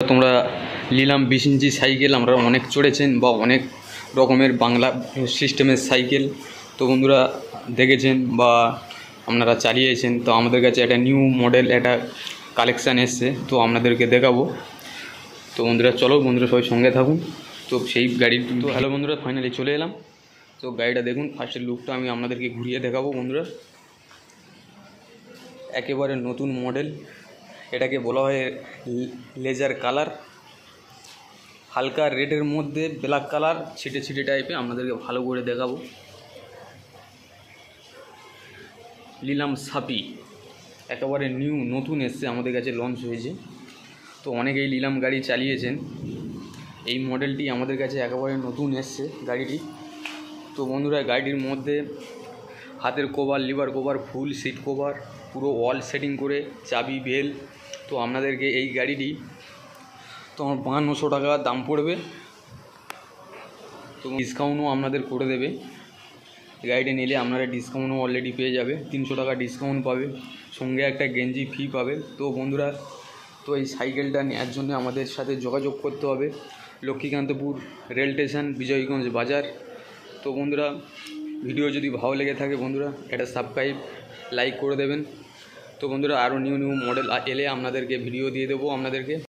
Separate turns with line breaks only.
তোমরা নিলাম 20 ইঞ্চি সাইকেল। আমরা অনেক চড়েছেন বা অনেক রকমের বাংলা সিস্টেমের সাইকেল তো বন্ধুরা দেখেছেন বা আপনারা চালিয়েছেন। তো আমাদের কাছে একটা নিউ মডেল একটা কালেকশান এসছে, তো আপনাদেরকে দেখাবো। তো বন্ধুরা চলো, বন্ধুরা সবাই সঙ্গে থাকুন। তো সেই গাড়ির তো হ্যালো বন্ধুরা, ফাইনালি চলে এলাম। তো গাড়িটা দেখুন, ফার্স্টের লুকটা আমি আপনাদেরকে ঘুরিয়ে দেখাবো বন্ধুরা। একেবারে নতুন মডেল, এটাকে বলা হয় লেজার কালার, হালকা রেডের মধ্যে ব্ল্যাক কালার ছিটে ছিটে টাইপে আপনাদেরকে ভালো করে দেখাবো। নিলাম সাপি, একেবারে নিউ নতুন এসছে, আমাদের কাছে লঞ্চ হয়েছে। তো অনেকেই নিলাম গাড়ি চালিয়েছেন, এই মডেলটি আমাদের কাছে একেবারে নতুন এসছে গাড়িটি। তো বন্ধুরা গাড়িটির মধ্যে হাতের কভার, লিভার কভার, ফুল সিট কভার, পুরো ওয়াল সেটিং করে, চাবি বেল। তো আপনাদেরকে এই গাড়িটি তো আমার 5200 টাকা দাম পড়বে। তো ডিসকাউন্টও আপনাদের করে দেবে, গাড়িটি নিলে আপনারা ডিসকাউন্টও অলরেডি পেয়ে যাবে, 300 টাকা ডিসকাউন্ট পাবে, সঙ্গে একটা গেঞ্জি ফি পাবে। তো বন্ধুরা, তো এই সাইকেলটা নেওয়ার জন্য আমাদের সাথে যোগাযোগ করতে হবে, লক্ষ্মীকান্তপুর রেল স্টেশন, বিজয়গঞ্জ বাজার। তো বন্ধুরা ভিডিও যদি ভালো লেগে থাকে বন্ধুরা এটা সাবস্ক্রাইব লাইক করে দেবেন। তো বন্ধুরা আরও নিউ মডেল এলে আপনাদেরকে ভিডিও দিয়ে দেবো আপনাদেরকে।